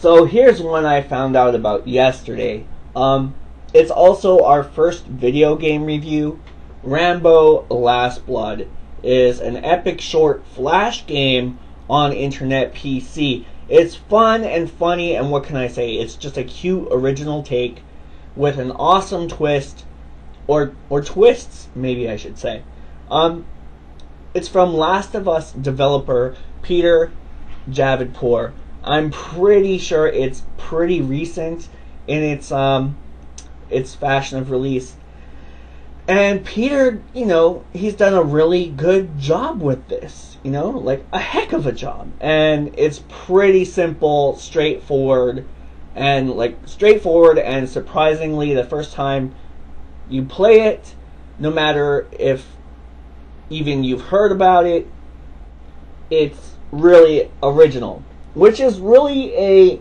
So here's one I found out about yesterday. It's also our first video game review. Rambo Last Blood is an epic short flash game on internet PC. It's fun and funny, and what can I say? It's just a cute original take with an awesome twist, or twists, maybe I should say. It's from Last of Us developer Peter Javidpour. I'm pretty sure it's pretty recent in its fashion of release. And Peter, he's done a really good job with this, like a heck of a job. And it's pretty simple, straightforward, and surprisingly, the first time you play it, no matter if even you've heard about it, it's really original, which is really a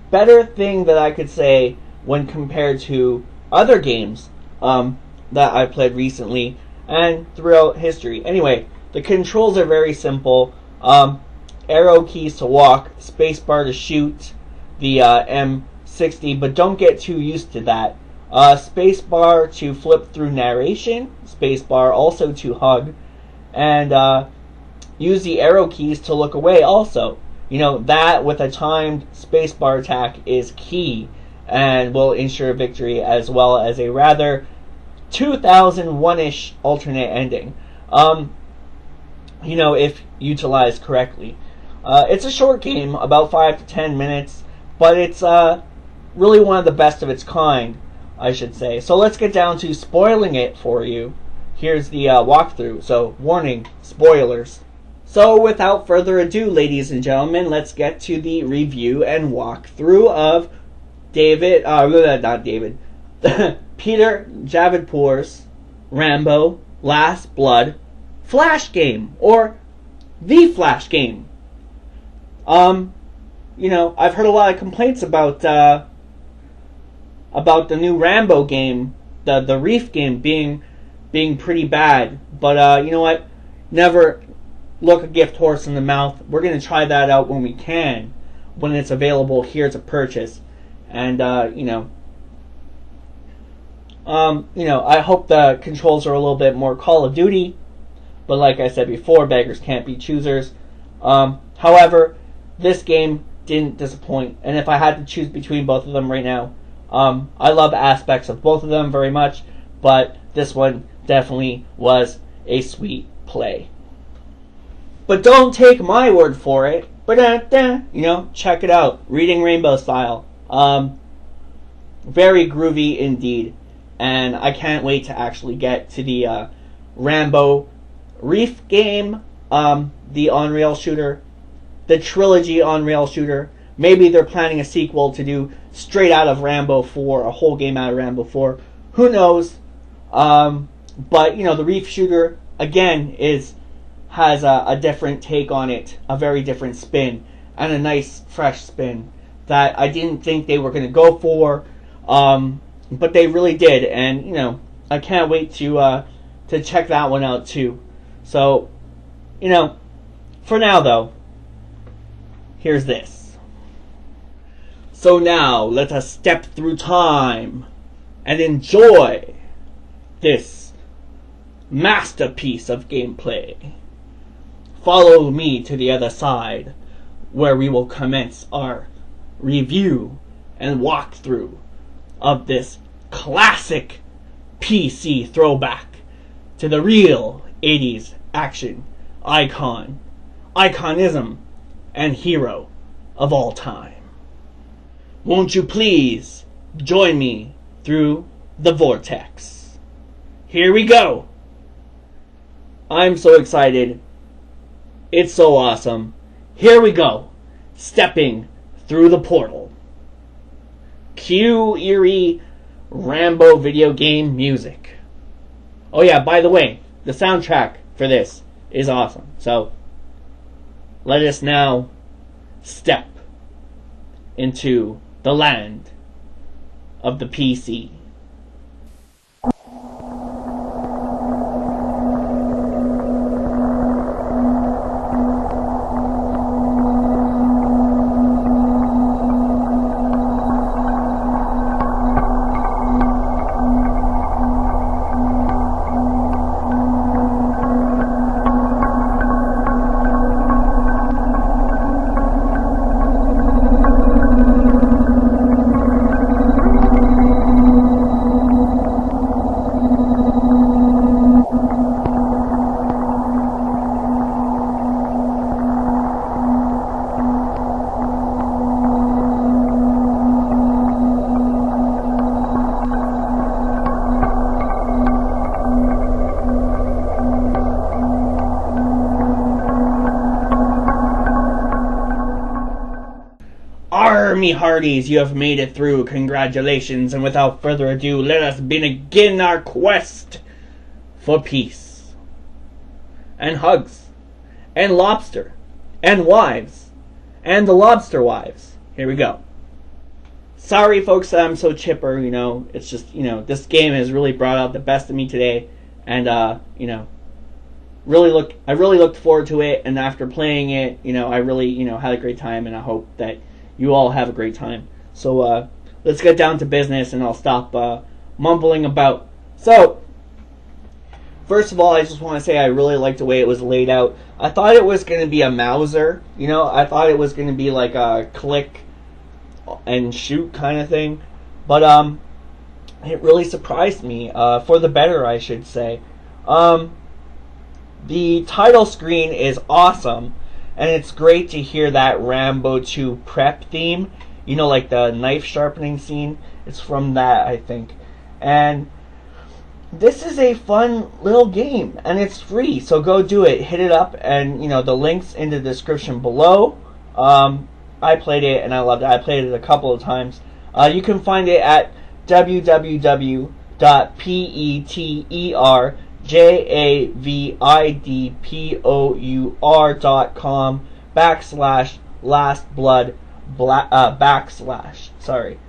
better thing that I could say when compared to other games that I've played recently and throughout history. Anyway, the controls are very simple. Arrow keys to walk, spacebar to shoot the M60, but don't get too used to that. Spacebar to flip through narration, spacebar also to hug, and use the arrow keys to look away also. That with a timed spacebar attack is key and will ensure victory, as well as a rather 2001-ish alternate ending. If utilized correctly. It's a short game, about 5 to 10 minutes, but it's really one of the best of its kind, I should say. So let's get down to spoiling it for you. Here's the walkthrough. So, warning, spoilers. So without further ado, ladies and gentlemen, let's get to the review and walkthrough of Peter Javidpour's Rambo Last Blood Flash game, or the Flash game. I've heard a lot of complaints about the new Rambo game, the Reef game being pretty bad. But you know what? Never look a gift horse in the mouth. We're going to try that out when we can, when it's available here to purchase. And I hope the controls are a little bit more Call of Duty. But like I said before, beggars can't be choosers. However, this game didn't disappoint. And if I had to choose between both of them right now, I love aspects of both of them very much. But this one definitely was a sweet play. But don't take my word for it. Check it out. Reading Rainbow style. Very groovy indeed. And I can't wait to actually get to the Rambo Reef game, the on-rail shooter, the trilogy on-rail shooter. Maybe they're planning a sequel to do straight out of Rambo 4, a whole game out of Rambo 4. Who knows? But the Reef shooter again has a different take on it, a very different spin, and a nice fresh spin that I didn't think they were going to go for, but they really did, and I can't wait to check that one out too. So, for now though, here's this. So now let us step through time and enjoy this masterpiece of gameplay. Follow me to the other side, where we will commence our review and walkthrough of this classic PC throwback to the real 80s action iconism, and hero of all time. Won't you please join me through the vortex? Here we go! I'm so excited. It's so awesome. Here we go. Stepping through the portal. Cue eerie Rambo video game music. Oh yeah, by the way, the soundtrack for this is awesome. So, let us now step into the land of the PC. me hearties, you have made it through. Congratulations, and without further ado, let us begin our quest for peace. And hugs. And lobster. And wives. And the lobster wives. Here we go. Sorry, folks, that I'm so chipper, It's just, this game has really brought out the best of me today. And, I really looked forward to it. And after playing it, I really, had a great time. And I hope that you all have a great time. So, let's get down to business, and I'll stop mumbling about. So, first of all, I just want to say I really like the way it was laid out. I thought it was going to be a Mauser, I thought it was going to be like a click and shoot kind of thing. But, it really surprised me, for the better, I should say. The title screen is awesome, and it's great to hear that Rambo 2 prep theme. Like the knife sharpening scene. It's from that, I think. And this is a fun little game, and it's free, so go do it. Hit it up, and the link's in the description below. I played it, and I loved it. I played it a couple of times. You can find it at www.peterjavvidpor.com/lastblood / sorry.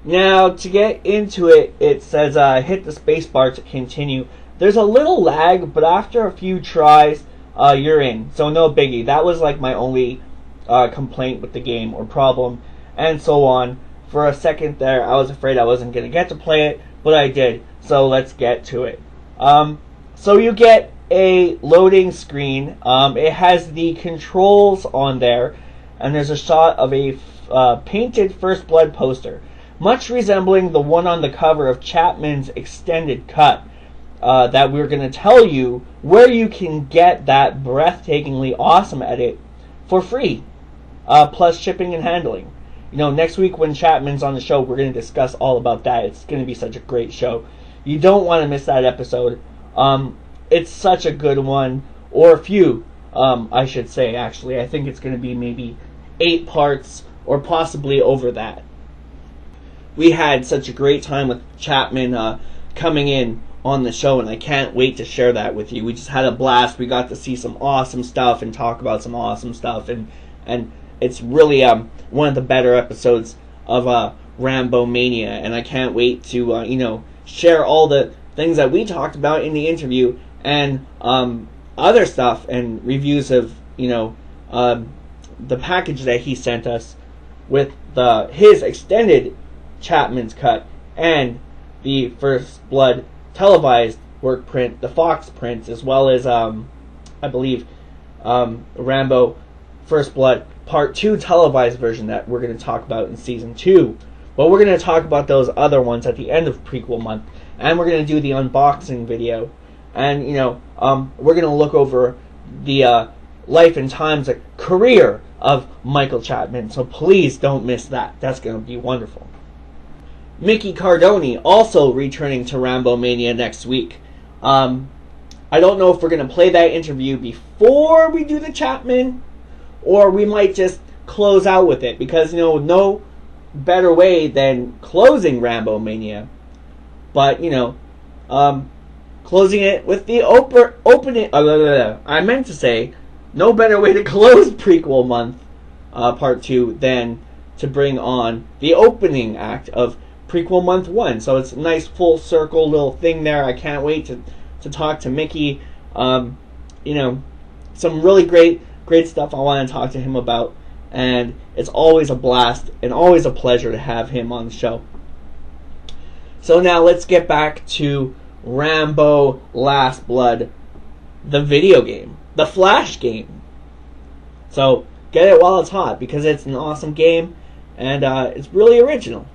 Now, to get into it, it says hit the spacebar to continue. There's a little lag, but after a few tries, you're in. So no biggie. That was like my only complaint with the game or problem, and so on. For a second there, I was afraid I wasn't going to get to play it, but I did. So let's get to it. So you get a loading screen. It has the controls on there, and there's a shot of a painted First Blood poster, much resembling the one on the cover of Chapman's extended cut, that we're going to tell you where you can get that breathtakingly awesome edit for free, plus shipping and handling. Next week when Chapman's on the show, we're going to discuss all about that. It's going to be such a great show. You don't want to miss that episode. It's such a good one, or a few, I should say, actually. I think it's going to be maybe 8 parts, or possibly over that. We had such a great time with Chapman coming in on the show, and I can't wait to share that with you. We just had a blast. We got to see some awesome stuff and talk about some awesome stuff, and it's really one of the better episodes of RAMBOMANIA, and I can't wait to share all the things that we talked about in the interview, and other stuff and reviews of the package that he sent us with his extended Chapman's cut and the First Blood televised work print, the Fox prints, as well as I believe Rambo First Blood Part 2 televised version that we're going to talk about in Season 2. But we're going to talk about those other ones at the end of prequel month, and we're going to do the unboxing video, and we're going to look over the life and times, career of Michael Chapman. So please don't miss that. That's going to be wonderful. Mickey Cardone also returning to RAMBOMANIA next week. I don't know if we're going to play that interview before we do the Chapman, or we might just close out with it, because no better way than closing RAMBOMANIA, but closing it with the opening. I meant to say, no better way to close prequel month part 2 than to bring on the opening act of prequel month 1. So it's a nice full circle little thing there. I can't wait to talk to Mickey. Some really great stuff I want to talk to him about, and it's always a blast and always a pleasure to have him on the show. So now let's get back to Rambo Last Blood, the video game, the Flash game. So get it while it's hot, because it's an awesome game, and it's really original.